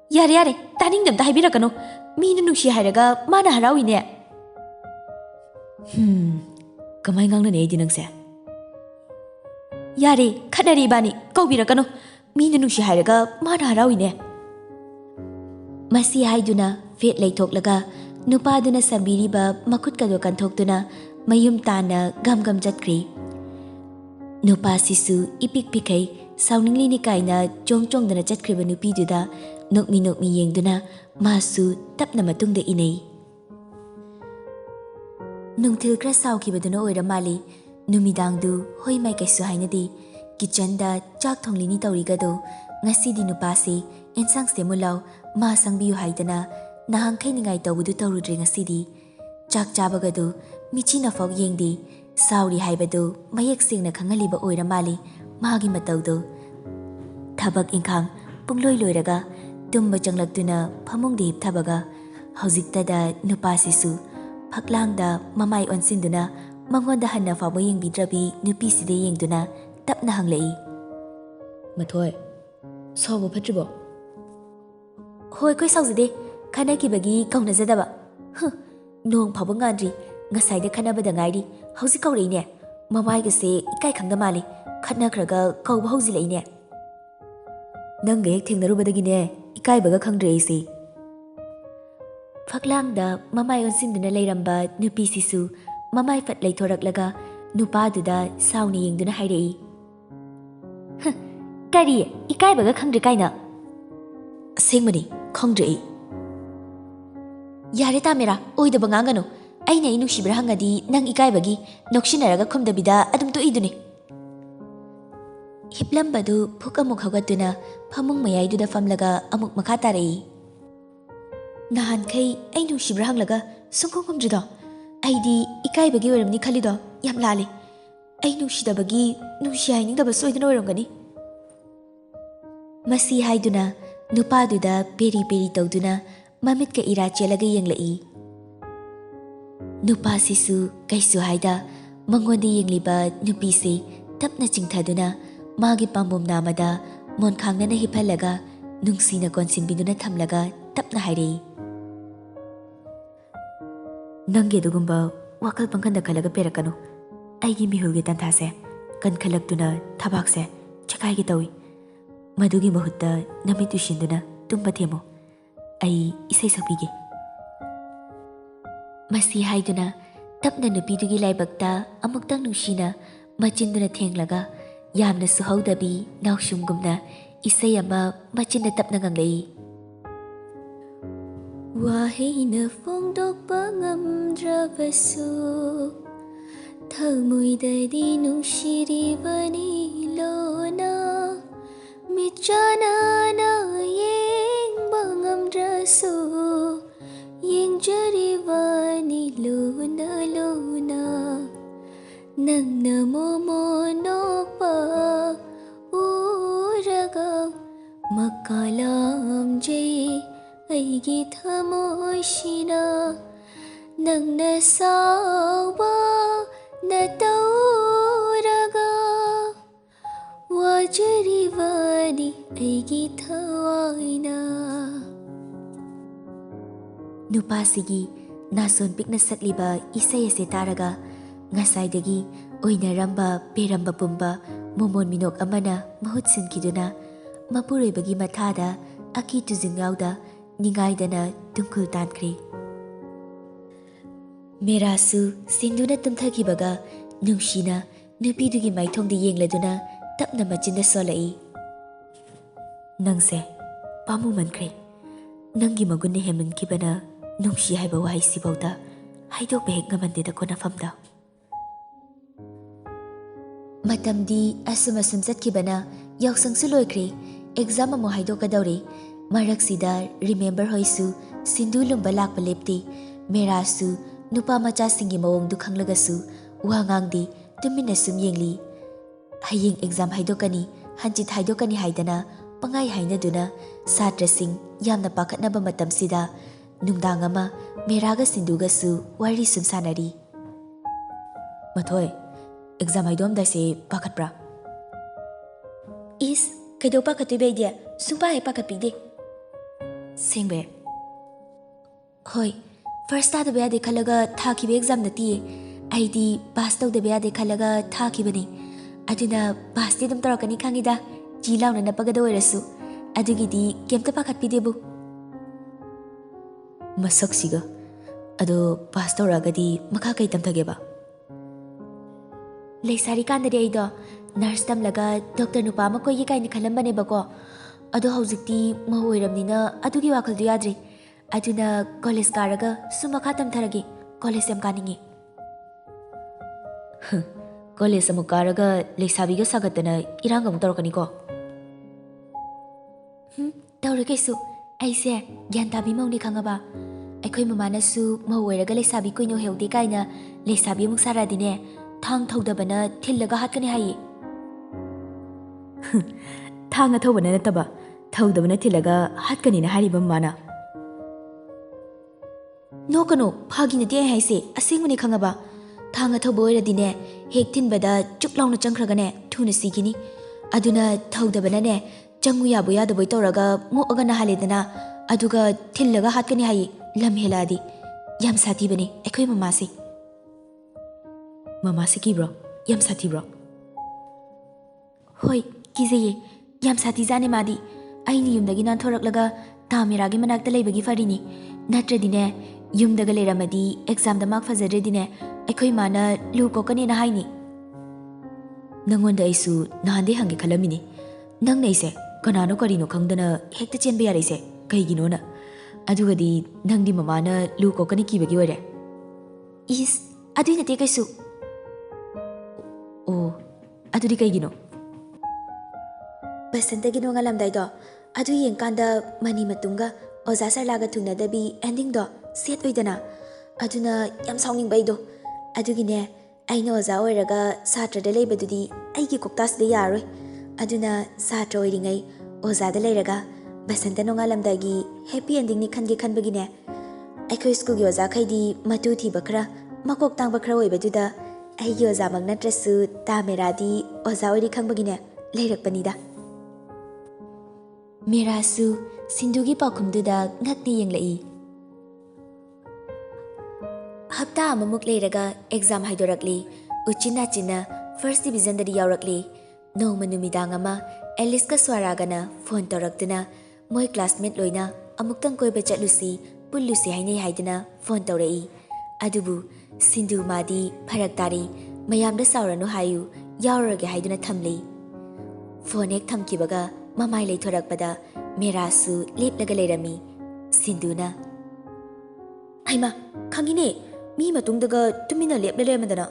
Yare yare, taningdamta haibirakano. Mina nungsi hairaga mana harawine. Kamai ngangna ne di nangse. Yare, khanari bani, kaubirakano. Mina nungsi hairaga mana harawine. Masi haiduna fet leithoklaga nupaduna sambiriba makhut kado kanthokduna mayum tana gam jatkri. Nupasisu ipik pikai sauningli ni kaina chong dana jatkriba nupiduda nokmi yengduna masu tapna matungda inei. Nungthil kra saukibaduna oira mali numidangdu hoi mai kaisu hainadi kitchenda chak thonglini taurigado ngasidi nupasi ensang semulau ma sangbiyu haidana nahangkai ningai tawudu tawrudre ngasidi chak chabagadu michina fog yengdi sauri haibadu mayek singna khangaliba oira mali magi matawdu thabak ingkhang pungloi loiraga tumba changlakduna phamungde hipthabaga haujiktada nupasisu phaklangda mamai onsinduna mangonda hanna fawba yengbidrabi nupiside yengduna tapna hanglei. Mathoi, saubo phatribo. Hoi koi saujide khanakibagi kaunajadaba. Nong phawba ngandri ngasai khanabada ngairi hauji kaureine mamai gase ikai khangda mali khatnakhraga kauba hauji leine. Nangga hek thengnarubadagine ikaibaga khangdre aisi. Phaklangda mamai onsinduna leiramba nupisisu mamai fat leithoraklaga nupaduda sauni yengduna hairei. Kari ikaibaga khangdre kaina. Asengmani khangdre ai. Yare tamera oidaba ngangano. Aina inusibra hangadi nang ikaibagi noksinaraga khumdabida adum to iduni. Hiplambadu phuk amuk hawgatuna phamung mayaiduda famlaga amuk makha tarei. Nahankai ai nusibra hanglaga sungkhong khumdrida. Aidi ikaibagi oramni khalido yam lale. Ai nusidabagi nusiai ningdaba soidana oramgani. Masi haiduna nupaduda peri tawduna mamitka ira chelaga yenglai. Nupasisu kaisu haida mangonda yengliba nupise tapna chingthaduna magi pambom namada monkhangna hipalaga nungsina konsinbiduna thamlaga tapna hairei. Nangge dugumba ꯋꯥꯈꯜ ꯄꯪꯈꯟꯗ ꯈꯜꯂꯒ ꯄꯦꯔꯛꯀꯅꯨ. ꯑꯩꯒꯤ ꯃꯤꯍꯨꯜꯒꯤ ꯇꯟꯊꯥꯁꯦ ꯀꯟꯈꯠꯂꯛꯇꯨꯅ ꯊꯕꯥꯛꯁꯦ ꯆꯈꯥꯏꯒꯦ ꯇꯧꯏ. ꯃꯗꯨꯒꯤ ꯃꯍꯨꯠꯇ ꯅꯃꯤꯠ ꯎꯏꯁꯤꯟꯗꯨꯅ ꯇꯨꯝꯕ ꯊꯦꯝꯃꯨ. ꯑꯩ ꯏꯁꯩ ꯁꯛꯄꯤꯒꯦ." ꯃꯁꯤ ꯍꯥꯏꯗꯨꯅ ꯇꯞꯅ ꯅꯨꯄꯤꯗꯨꯒꯤ ꯂꯥꯏꯕꯛꯇ ꯑꯃꯨꯛꯇꯪ ꯅꯨꯡꯁꯤꯅ ꯃꯆꯤꯟꯗꯨꯅ ꯊꯦꯡꯂꯒ ꯌꯥꯝꯅꯁꯨ ꯍꯧꯗꯕꯤ ꯅꯥꯎꯁꯨꯝꯒꯨꯝꯅ ꯏꯁꯩ ꯑꯃ ꯃꯆꯤꯟꯗ ꯇꯞꯅ ꯉꯪꯂꯛꯏ. ꯋꯥꯍꯩꯅ ꯐꯣꯡꯗꯣꯛꯄ ꯉꯝꯗ꯭ꯔꯕꯁꯨ ꯊꯃꯣꯏꯗꯗꯤ ꯅꯨꯡꯁꯤꯔꯤꯕꯅꯤ ꯂꯣꯅ. ꯃꯤꯠꯆꯥꯅꯅ ꯌꯦꯡꯕ ꯉꯝꯗ꯭ꯔꯁꯨ ꯌꯦꯡꯖꯔꯤꯕꯅꯤ ꯂꯨꯅ ꯂꯨꯅ. ꯅꯪꯅ ꯃꯣꯃꯣꯟ ꯅꯣꯛꯄ ꯎꯔꯒ ꯃꯀꯥꯂꯥꯝꯖꯩ ꯑꯩꯒꯤ ꯊꯃꯣꯏꯁꯤꯅ. ꯅꯪꯅ ꯁꯥꯎꯕ ꯅꯇꯧꯔꯒ ꯋꯥꯖꯔꯤꯕꯅꯤ ꯑꯩꯒꯤ ꯊꯋꯥꯏꯅ. ꯅꯨꯄꯥꯁꯤꯒꯤ ꯅꯥꯁꯣꯟ ꯄꯤꯛꯅ ꯁꯛꯂꯤꯕ ꯏꯁꯩ ꯑꯁꯤ ꯇꯥꯔꯒ ꯉꯁꯥꯏꯗꯒꯤ ꯑꯣꯏꯅꯔꯝꯕ ꯄꯦꯔꯝꯕ ꯄꯨꯝꯕ ꯃꯣꯃꯣꯟ ꯃꯤꯅꯣꯛ ꯑꯃꯅ ꯃꯍꯨꯠ ꯁꯤꯟꯈꯤꯗꯨꯅ ꯃꯄꯨꯔꯣꯏꯕꯒꯤ ꯃꯊꯥꯗ ꯑꯀꯤ ꯇꯨꯖꯨꯡ ꯌꯥꯎꯗ ꯅꯤꯡꯉꯥꯏꯗꯅ ꯇꯨꯡꯀꯨꯜ ꯇꯥꯟꯈ꯭ꯔꯦ. ꯃꯦꯔꯥꯁꯨ ꯁꯤꯟꯗꯨꯅ ꯇꯨꯝꯊꯈꯤꯕꯒ ꯅꯨꯡꯁꯤꯅ ꯅꯨꯄꯤꯗꯨꯒꯤ ꯃꯥꯏꯊꯣꯡꯗ ꯌꯦꯡꯂꯗꯨꯅ ꯇꯞꯅ ꯃꯆꯤꯟꯗ ꯁꯣꯜꯂꯛꯏ. "ꯅꯪꯁꯦ ꯄꯥꯝꯃꯨꯃꯟꯈ꯭ꯔꯦ. ꯅꯪꯒꯤ ꯃꯒꯨꯟꯅ ꯍꯦꯟꯃꯟꯈꯤꯕꯅ ꯅꯨꯡꯁꯤ ꯍꯥꯏꯕ ꯋꯥꯍꯩꯁꯤꯐꯥꯎꯗ ꯍꯥꯏꯗꯣꯛꯄ ꯍꯦꯛ ꯉꯝꯍꯟꯗꯦꯗ ꯀꯣꯟꯅꯐꯝꯗ." ꯃꯇꯝꯗꯤ ꯑꯁꯨꯝ ꯆꯠꯈꯤꯕꯅ ꯌꯥꯎꯁꯪꯁꯨ ꯂꯣꯏꯈ꯭ꯔꯦ. ꯑꯦꯛꯖꯥꯝ ꯑꯃꯨꯛ ꯍꯥꯏꯗꯣꯛꯀꯗꯧꯔꯦ. ꯃꯔꯛꯁꯤꯗ ꯔꯤꯃꯦꯝꯕꯔ ꯍꯣꯏꯁꯨ ꯁꯤꯟꯗꯨ ꯂꯨꯝꯕ ꯂꯥꯛꯄ ꯂꯦꯞꯇꯦ. ꯃꯦꯔꯥꯁꯨ ꯅꯨꯄꯥ ꯃꯆꯥꯁꯤꯡꯒꯤ ꯃꯑꯣꯡꯗꯨ ꯈꯪꯂꯒꯁꯨ ꯋꯥ ꯉꯥꯡꯗꯦ, ꯇꯨꯃꯤꯟꯅ ꯁꯨꯝ ꯌꯦꯡꯂꯤ. ꯍꯌꯦꯡ ꯑꯦꯛꯖꯥꯝ ꯍꯥꯏꯗꯣꯛꯀꯅꯤ, ꯍꯟꯆꯤꯠ ꯍꯥꯏꯗꯣꯛꯀꯅꯤ ꯍꯥꯏꯗꯅ ꯄꯪꯍꯥꯏ ꯍꯥꯏꯅꯗꯨꯅ ꯁꯥꯇ꯭ꯔꯁꯤꯡ ꯌꯥꯝꯅ ꯄꯥꯈꯠꯅꯕ ꯃꯇꯝꯁꯤꯗ ꯅꯨꯡꯗꯥꯡ ꯑꯃ ꯃꯦꯔꯥꯒ ꯁꯤꯟꯗꯨꯒꯁꯨ ꯋꯥꯔꯤ ꯁꯨꯝ ꯁꯥꯟꯅꯔꯤ. "ꯃꯊꯣꯏ, ꯑꯦꯛꯖꯥꯝ ꯍꯥꯏꯗꯣꯛꯑꯝꯗꯥꯏꯁꯦ ꯄꯥꯈꯠꯄ꯭ꯔꯥ?" "ꯏꯁ, ꯀꯩꯗꯧ ꯄꯥꯈꯠꯇꯣꯏꯕ ꯑꯩꯗꯤ? ꯁꯨꯡꯄꯥ ꯍꯦꯛ ꯄꯥꯈꯠꯄꯤꯗꯦ." "ꯁꯦꯡꯕꯩ?" "ꯍꯣꯏ, ꯐꯥꯔꯁ ꯇꯥꯗꯕ ꯌꯥꯗꯦ ꯈꯜꯂꯒ ꯊꯥꯈꯤꯕ ꯑꯦꯛꯖꯥꯝ ꯅꯠꯇꯤꯌꯦ. ꯑꯩꯗꯤ ꯄꯥꯁ ꯇꯧꯗꯕ ꯌꯥꯗꯦ ꯈꯜꯂꯒ ꯊꯥꯈꯤꯕꯅꯤ. ꯑꯗꯨꯅ ꯄꯥꯁꯇꯤ ꯑꯗꯨꯝ ꯇꯧꯔꯛꯀꯅꯤ ꯈꯪꯉꯤꯗ, ꯆꯤ ꯂꯥꯎꯅ ꯅꯞꯄꯒꯗ ꯑꯣꯏꯔꯁꯨ. ꯑꯗꯨꯒꯤꯗꯤ ꯀꯩꯝꯇ ꯄꯥꯈꯠꯄꯤꯗꯦꯕꯨ." "ꯃꯁꯛꯁꯤꯒ! ꯑꯗꯣ ꯄꯥꯁ ꯇꯧꯔꯛꯑꯒꯗꯤ ꯃꯈꯥ ꯀꯩ ꯇꯝꯊꯒꯦꯕ?" "ꯂꯩꯁꯥꯔꯤꯀꯥꯟꯗꯗꯤ ꯑꯩꯗꯣ ꯅꯔꯁ ꯇꯝꯂꯒ ꯗꯣꯛꯇꯔ ꯅꯨꯄꯥ ꯑꯃ ꯀꯣꯏꯒꯦ ꯀꯥꯏꯅ ꯈꯜꯂꯝꯕꯅꯦꯕꯀꯣ. ꯑꯗꯣ ꯍꯧꯖꯤꯛꯇꯤ ꯃꯧ ꯑꯣꯏꯔꯕꯅꯤꯅ ꯑꯗꯨꯒꯤ ꯋꯥꯈꯜꯗꯨ ꯌꯥꯗ꯭ꯔꯦ. ꯑꯗꯨꯅ ꯀꯣꯂꯦꯖ ꯀꯥꯔꯒ ꯁꯨꯝ ꯃꯈꯥ ꯇꯝꯊꯔꯒꯦ. ꯀꯣꯂꯦꯖ ꯌꯥꯝ ꯀꯥꯅꯤꯡꯉꯦ." "ꯀꯣꯂꯦꯖ ꯑꯃꯨꯛ ꯀꯥꯔꯒ ꯂꯩꯁꯥꯕꯤꯒ ꯁꯥꯒꯠꯇꯅ ꯏꯔꯥꯡꯒ ꯑꯃꯨꯛ ꯇꯧꯔꯛꯀꯅꯤꯀꯣ?" "ꯇꯧꯔꯣꯏ ꯀꯩꯁꯨ. ꯑꯩꯁꯦ ꯒ꯭ꯌꯥꯟ ꯇꯥꯕꯤ ꯃꯧꯅꯤ ꯈꯪꯉꯕ. ꯑꯩꯈꯣꯏ ꯃꯃꯥꯅꯁꯨ ꯃꯧ ꯑꯣꯏꯔꯒ ꯂꯩꯁꯥꯕꯤ ꯀꯨꯏꯅ ꯑꯣꯏꯍꯧꯗꯦ ꯀꯥꯏꯅ ꯂꯩꯁꯥꯕꯤ ꯑꯃꯨꯛ ꯁꯥꯔꯛꯑꯗꯤꯅꯦ ꯊꯥꯡ ꯊꯧꯗꯕꯅ ꯊꯤꯜꯂꯒ ꯍꯥꯠꯀꯅꯤ ꯍꯥꯏꯌꯦ." "ꯊꯥꯡꯅ ꯊꯧꯕꯅ ꯅꯠꯇꯕ ꯊꯧꯗꯕꯅ ꯊꯤꯜꯂꯒ ꯍꯥꯠꯀꯅꯤꯅ ꯍꯥꯏꯔꯤꯕ ꯃꯃꯥꯅ?" "ꯅꯣꯛꯀꯅꯣ, ꯐꯥꯒꯤ ꯅꯠꯇꯦ ꯑꯩ ꯍꯥꯏꯁꯦ, ꯑꯁꯦꯡꯕꯅꯤ ꯈꯪꯉꯕ. ꯊꯥꯡꯅ ꯊꯧꯕ ꯑꯣꯏꯔꯗꯤꯅꯦ ꯍꯦꯛ ꯊꯤꯟꯕꯗ ꯆꯨꯛ ꯂꯥꯎꯅ ꯆꯪꯈ꯭ꯔꯒꯅꯦ ꯊꯨꯅ ꯁꯤꯈꯤꯅꯤ. ꯑꯗꯨꯅ ꯊꯧꯗꯕꯅꯅꯦ ꯆꯪꯉꯨ ꯌꯥꯕꯣꯏ ꯌꯥꯗꯕꯣꯏ ꯇꯧꯔꯒ ꯃꯣꯛꯑꯒ ꯅꯥꯍꯜꯂꯦꯗꯅ, ꯑꯗꯨꯒ ꯊꯤꯜꯂꯒ ꯍꯥꯠꯀꯅꯤ ꯍꯥꯏꯌꯦ ꯂꯝ ꯍꯦꯜꯂꯛꯑꯗꯤ. ꯌꯥꯝ ꯁꯥꯊꯤꯕꯅꯦ ꯑꯩꯈꯣꯏ ꯃꯃꯥꯁꯦ." "ꯃꯃꯥꯁꯦ ꯀꯤꯕ꯭ꯔꯣ? ꯌꯥꯝ ꯁꯥꯊꯤꯕ꯭ꯔꯣ?" "ꯍꯣꯏ, ꯀꯤꯖꯩꯌꯦ. ꯌꯥꯝ ꯁꯥꯊꯤꯖꯥꯅꯦ ꯃꯥꯗꯤ. ꯑꯩꯅ ꯌꯨꯝꯗꯒꯤ ꯅꯥꯟꯊꯣꯔꯛꯂꯒ ꯇꯥ ꯃꯦꯔꯥꯒꯤ ꯃꯅꯥꯛꯇ ꯂꯩꯕꯒꯤ ꯐꯔꯤꯅꯤ. ꯅꯠꯇ꯭ꯔꯗꯤꯅꯦ ꯌꯨꯝꯗꯒ ꯂꯩꯔꯝꯃꯗꯤ ꯑꯦꯛꯖꯥꯝꯗ ꯃꯥꯔꯛ ꯐꯖꯗ꯭ꯔꯗꯤꯅꯦ ꯑꯩꯈꯣꯏ ꯃꯥꯅ ꯂꯨ ꯀꯣꯛꯀꯅꯦꯅ ꯍꯥꯏꯅꯤ." "ꯅꯪꯉꯣꯟꯗ ꯑꯩꯁꯨ ꯅꯍꯥꯟꯗꯩ ꯍꯪꯒꯦ ꯈꯜꯂꯝꯃꯤꯅꯤ. ꯅꯪꯅ ꯑꯩꯁꯦ ꯀꯅꯥꯅꯣ ꯀꯔꯤꯅꯣ ꯈꯪꯗꯅ ꯍꯦꯛꯇ ꯆꯦꯟꯕ ꯌꯥꯔꯛꯏꯁꯦ ꯀꯩꯒꯤꯅꯣꯅ. ꯑꯗꯨꯒꯗꯤ ꯅꯪꯗꯤ ꯃꯃꯥꯅ ꯂꯨ ꯀꯣꯛꯀꯅꯤ ꯀꯤꯕꯒꯤ ꯑꯣꯏꯔꯦ." "ꯏꯁ, ꯑꯗꯨꯏ ꯅꯠꯇꯦ ꯀꯩꯁꯨ." "ꯑꯣ, ꯑꯗꯨꯗꯤ ꯀꯩꯒꯤꯅꯣ?" "ꯕꯁꯟꯇꯒꯤ ꯅꯣꯡꯉꯥꯜꯂꯝꯗꯥꯏꯗꯣ, ꯑꯗꯨ ꯌꯦꯡꯀꯥꯟꯗ ꯃꯅꯤ ꯃꯇꯨꯡꯒ ꯑꯣꯖꯥ ꯁꯔꯂꯥꯒ ꯊꯨꯡꯅꯗꯕꯤ ꯑꯦꯟꯗꯤꯡꯗꯣ ꯁꯦꯠ ꯑꯣꯏꯗꯅ. ꯑꯗꯨꯅ ꯌꯥꯝ ꯁꯥꯎꯅꯤꯡꯕ ꯑꯩꯗꯣ. ꯑꯗꯨꯒꯤꯅꯦ ꯑꯩꯅ ꯑꯣꯖꯥ ꯑꯣꯏꯔꯒ ꯁꯥꯇ꯭ꯔꯗ ꯂꯩꯕꯗꯨꯗꯤ ꯑꯩꯒꯤ ꯀꯣꯛꯇꯥꯁꯤꯗ ꯌꯥꯔꯔꯣꯏ. ꯑꯗꯨꯅ ꯁꯥꯇ꯭ꯔ ꯑꯣꯏꯔꯤꯉꯩ ꯑꯣꯖꯥꯗ ꯂꯩꯔꯒ ꯕꯁꯟꯇ ꯅꯣꯡꯉꯥꯜꯂꯝꯗꯥꯏꯒꯤ ꯍꯦꯄꯤ ꯑꯦꯟꯗꯤꯡꯅꯤ ꯈꯟꯒꯦ ꯈꯟꯕꯒꯤꯅꯦ. ꯑꯩꯈꯣꯏ ꯁ꯭ꯀꯨꯜꯒꯤ ꯑꯣꯖꯥꯈꯩꯗꯤ ꯃꯇꯨ ꯊꯤꯕ ꯈꯔ, ꯃꯀꯣꯛ ꯇꯥꯡꯕ ꯈꯔ ꯑꯣꯏꯕꯗꯨꯗ ꯑꯩꯒꯤ ꯑꯣꯖꯥꯃꯛ ꯅꯠꯇ꯭ꯔꯁꯨ ꯇꯥ ꯃꯦꯔꯥꯗꯤ ꯑꯣꯖꯥ ꯑꯣꯏꯔꯤ ꯈꯪꯕꯒꯤꯅꯦ ꯂꯩꯔꯛꯄꯅꯤꯗ." ꯃꯦꯔꯥꯁꯨ ꯁꯤꯟꯗꯨꯒꯤ ꯄꯥꯎꯈꯨꯝꯗꯨꯗ ꯉꯛꯅ ꯌꯦꯡꯂꯛꯏ. ꯍꯞꯇꯥ ꯑꯃꯃꯨꯛ ꯂꯩꯔꯒ ꯑꯦꯛꯖꯥꯝ ꯍꯥꯏꯗꯣꯔꯛꯂꯤ꯫ ꯎꯆꯤꯟ ꯅꯥꯆꯤꯟꯅ ꯐꯥꯔꯁ ꯗꯤꯕꯤꯖꯟꯗꯗꯤ ꯌꯥꯎꯔꯛꯂꯤ꯫ ꯅꯣꯡꯃ ꯅꯨꯃꯤꯗꯥꯡ ꯑꯃ ꯑꯦꯂꯤꯁꯀ ꯁ꯭ꯋꯥꯔꯥꯒꯅ ꯐꯣꯟ ꯇꯧꯔꯛꯇꯨꯅ ꯃꯣꯏ ꯀ꯭ꯂꯥꯁꯃꯦꯠ ꯂꯣꯏꯅ ꯑꯃꯨꯛꯇꯪ ꯀꯣꯏꯕ ꯆꯠꯂꯨꯁꯤ ꯄꯨꯜꯂꯨꯁꯤ ꯍꯥꯏꯅꯩ ꯍꯥꯏꯗꯨꯅ ꯐꯣꯟ ꯇꯧꯔꯛꯏ꯫ ꯑꯗꯨꯕꯨ ꯁꯤꯟꯙꯨ ꯃꯥꯗꯤ ꯐꯔꯛ ꯇꯥꯔꯤ, ꯃꯌꯥꯝꯗ ꯁꯥꯎꯔꯅꯨ ꯍꯥꯏꯌꯨ, ꯌꯥꯎꯔꯔꯣꯏꯒꯦ ꯍꯥꯏꯗꯨꯅ ꯊꯝꯂꯤ꯫ ꯐꯣꯟ ꯍꯦꯛ ꯊꯝꯈꯤꯕꯒ ꯃꯃꯥꯏ ꯂꯩꯊꯣꯔꯛꯄꯗ ꯃꯦꯔꯥꯁꯨ ꯂꯦꯞꯂꯒ ꯂꯩꯔꯝꯃꯤ꯫ ꯁꯤꯟꯙꯨꯅ "ꯍꯩꯃꯥ, ꯈꯪꯉꯤꯅꯦ, ꯃꯤ ꯃꯇꯨꯡꯗꯒ ꯇꯨꯃꯤꯟꯅ ꯂꯦꯞꯂ ꯂꯩꯔꯝꯃꯗꯅ꯫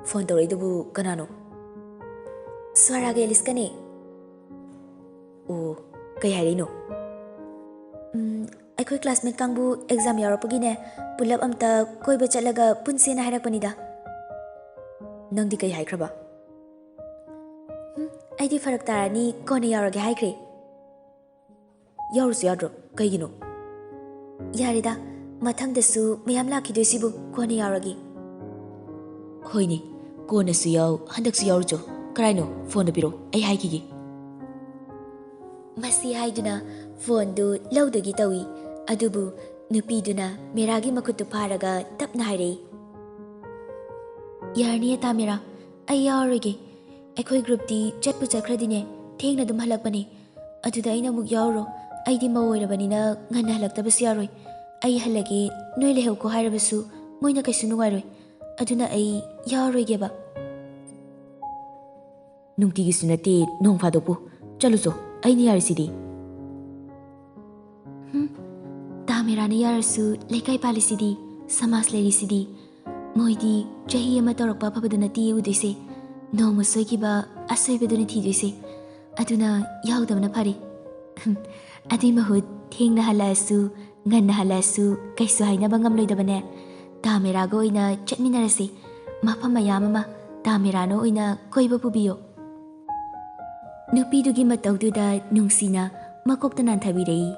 ꯐꯣꯟ ꯇꯧꯔꯛꯏꯗꯨꯕꯨ ꯀꯅꯥꯅꯣ?" "ꯁ꯭ꯋꯥꯔꯥꯒ ꯑꯦꯂꯤꯁꯀꯅꯦ." "ꯑꯣ, ꯀꯩ ꯍꯥꯏꯔꯛꯏꯅꯣ?" "ꯑꯩꯈꯣꯏ ꯀ꯭ꯂꯥꯁꯃꯦꯠ ꯀꯥꯡꯕꯨ ꯑꯦꯛꯖꯥꯝ ꯌꯥꯎꯔꯛꯄꯒꯤꯅꯦ, ꯄꯨꯜꯂꯞ ꯑꯝꯇ ꯀꯣꯏꯕ ꯆꯠꯂꯒ ꯄꯨꯟꯁꯦꯅ ꯍꯥꯏꯔꯛꯄꯅꯤꯗ." "ꯅꯪꯗꯤ ꯀꯩ ꯍꯥꯏꯈ꯭ꯔꯕ?" "ꯑꯩꯗꯤ ꯐꯔꯛ ꯇꯥꯔꯅꯤ, ꯀꯣꯟꯅ ꯌꯥꯎꯔꯒꯦ ꯍꯥꯏꯈ꯭ꯔꯦ." "ꯌꯥꯎꯔꯨꯁꯨ ꯌꯥꯗ꯭ꯔꯣ, ꯀꯩꯒꯤꯅꯣ?" "ꯌꯥꯔꯦꯗ, ꯃꯊꯪꯗꯁꯨ ꯃꯌꯥꯝ ꯂꯥꯛꯈꯤꯗꯣꯏꯁꯤꯕꯨ, ꯀꯣꯟꯅ ꯌꯥꯎꯔꯒꯦ." "ꯍꯣꯏꯅꯦ, ꯀꯣꯟꯅꯁꯨ ꯌꯥꯎ, ꯍꯟꯗꯛꯁꯨ ꯌꯥꯎꯔꯨꯆꯣ꯫ ꯀꯔꯥꯏꯅꯣ, ꯐꯣꯟꯗꯣ ꯄꯤꯔꯛꯑꯣ, ꯑꯩ ꯍꯥꯏꯈꯤꯒꯦ." ꯃꯁꯤ ꯍꯥꯏꯗꯨꯅ ꯐꯣꯟꯗꯨ ꯂꯧꯗꯒꯤ ꯇꯧꯏ꯫ ꯑꯗꯨꯕꯨ ꯅꯨꯄꯤꯗꯨꯅ ꯃꯦꯔꯥꯒꯤ ꯃꯈꯨꯠꯇꯨ ꯐꯥꯔꯒ ꯇꯞꯅ ꯍꯥꯏꯔꯛꯏ꯫ "ꯌꯥꯔꯅꯤꯌꯦ ꯇꯥꯃꯦꯔꯥ, ꯑꯩ ꯌꯥꯎꯔꯔꯣꯏꯒꯦ꯫ ꯑꯩꯈꯣꯏ ꯒ꯭ꯔꯨꯞꯇꯤ ꯆꯠꯄꯨ ꯆꯠꯈ꯭ꯔꯗꯤꯅꯦ ꯊꯦꯡꯅ ꯑꯗꯨꯝ ꯍꯜꯂꯛꯄꯅꯦ꯫ ꯑꯗꯨꯗ ꯑꯩꯅ ꯑꯃꯨꯛ ꯌꯥꯎꯔꯣ, ꯑꯩꯗꯤ ꯃꯧ ꯑꯣꯏꯔꯕꯅꯤꯅ ꯉꯟꯅ ꯍꯜꯂꯛꯇꯕꯁꯨ ꯌꯥꯔꯣꯏ꯫ ꯑꯩ ꯍꯜꯂꯒꯦ ꯅꯣꯏ ꯂꯩꯍꯧꯀꯣ ꯍꯥꯏꯔꯕꯁꯨ ꯃꯣꯏꯅ ꯀꯩꯁꯨ ꯅꯨꯡꯉꯥꯏꯔꯣꯏ꯫ ꯑꯗꯨꯅ ꯑꯩ ꯌꯥꯎꯔꯔꯣꯏꯒꯦꯕ." "ꯅꯨꯡꯇꯤꯒꯤꯁꯨ ꯅꯠꯇꯦ, ꯅꯣꯡ ꯐꯥꯗꯣꯛꯄꯨ ꯆꯠꯂꯨꯆꯣ, ꯑꯩꯅ ꯌꯥꯔꯤꯁꯤꯗꯤ." "ꯇꯥꯃꯦꯔꯥꯅ ꯌꯥꯔꯁꯨ ꯂꯩꯀꯥꯏ ꯄꯥꯜꯂꯤꯁꯤꯗꯤ, ꯁꯃꯥꯖ ꯂꯩꯔꯤꯁꯤꯗꯤ꯫ ꯃꯣꯏꯗꯤ ꯆꯍꯤ ꯑꯃ ꯇꯧꯔꯛꯄ ꯑꯐꯕꯗꯨ ꯅꯠꯇꯦ ꯎꯗꯣꯏꯁꯦ, ꯅꯣꯡꯃ ꯁꯣꯏꯈꯤꯕ ꯑꯁꯣꯏꯕꯗꯨꯅꯤ ꯊꯤꯗꯣꯏꯁꯦ꯫ ꯑꯗꯨꯅ ꯌꯥꯎꯗꯕꯅ ꯐꯔꯦ꯫ ꯑꯗꯨꯏ ꯃꯍꯨꯠ ꯊꯦꯡꯅ ꯍꯜꯂꯛꯑꯁꯨ ꯉꯟꯅ ꯍꯜꯂꯛꯑꯁꯨ ꯀꯩꯁꯨ ꯍꯥꯏꯅꯕ ꯉꯝꯂꯣꯏꯗꯕꯅꯦ꯫ ꯇꯥꯃꯦꯔꯥꯒ ꯑꯣꯏꯅ ꯆꯠꯃꯤꯟꯅꯔꯁꯦ, ꯃꯐꯝ ꯃꯌꯥꯝ ꯑꯃ ꯇꯥꯃꯦꯔꯥꯅ ꯑꯣꯏꯅ ꯀꯣꯏꯕ ꯄꯨꯕꯤꯌꯣ." ꯅꯨꯄꯤꯗꯨꯒꯤ ꯃꯇꯧꯗꯨꯗ ꯅꯨꯡꯁꯤꯅ ꯃꯀꯣꯛꯇ ꯅꯥꯟꯊꯕꯤꯔꯛꯏ꯫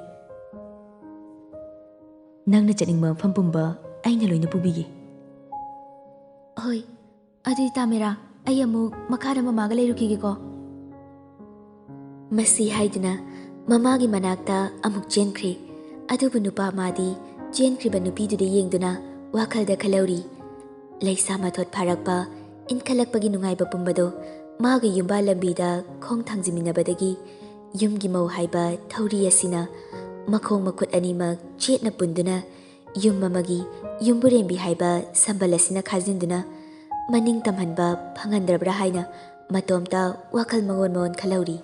"ꯅꯪꯅ ꯆꯠꯅꯤꯡꯕ ꯃꯐꯝ ꯄꯨꯝꯕ ꯑꯩꯅ ꯂꯣꯏꯅ ꯄꯨꯕꯤꯒꯦ." "ꯍꯣꯏ, ꯑꯗꯨꯗꯤ ꯇꯥꯃꯦꯔꯥ, ꯑꯩ ꯑꯃꯨꯛ ꯃꯈꯥꯗ ꯃꯃꯥꯒ ꯂꯩꯔꯨꯈꯤꯒꯦꯀꯣ." ꯃꯁꯤ ꯍꯥꯏꯗꯨꯅ ꯃꯃꯥꯒꯤ ꯃꯅꯥꯛꯇ ꯑꯃꯨꯛ ꯆꯦꯟꯈ꯭ꯔꯦ꯫ ꯑꯗꯨꯕꯨ ꯅꯨꯄꯥ ꯃꯥꯗꯤ ꯆꯦꯟꯈ꯭ꯔꯤꯕ ꯅꯨꯄꯤꯗꯨꯗ ꯌꯦꯡꯗꯨꯅ ꯋꯥꯈꯜꯗ ꯈꯜꯍꯧꯔꯤ꯫ ꯂꯩꯁꯥ ꯃꯊꯣꯠ ꯐꯥꯔꯛꯄ, ꯏꯟꯈꯠꯂꯛꯄꯒꯤ ꯅꯨꯡꯉꯥꯏꯕ ꯄꯨꯝꯕꯗꯣ ꯃꯥꯒ ꯌꯨꯝꯕꯥꯜ ꯂꯝꯕꯤꯗ ꯈꯣꯡ ꯊꯥꯡꯖꯤꯟꯃꯤꯟꯅꯕꯗꯒꯤ ꯌꯨꯝꯒꯤ ꯃꯧ ꯍꯥꯏꯕ ꯊꯧꯔꯤ ꯑꯁꯤꯅ ꯃꯈꯣꯡ ꯃꯈꯨꯠ ꯑꯅꯤꯃꯛ ꯆꯦꯠꯅ ꯄꯨꯟꯗꯨꯅ ꯌꯨꯝ ꯑꯃꯒꯤ ꯌꯨꯝꯕꯨꯔꯦꯝꯕꯤ ꯍꯥꯏꯕ ꯁꯝꯕꯜ ꯑꯁꯤꯅ ꯈꯥꯖꯤꯟꯗꯨꯅ ꯃꯅꯤꯡ ꯇꯝꯍꯟꯕ ꯐꯪꯍꯟꯗ꯭ꯔꯕ꯭ꯔꯥ ꯍꯥꯏꯅ ꯃꯇꯣꯝꯇ ꯋꯥꯈꯜ ꯃꯉꯣꯟ ꯃꯉꯣꯟ ꯈꯜꯍꯧꯔꯤ꯫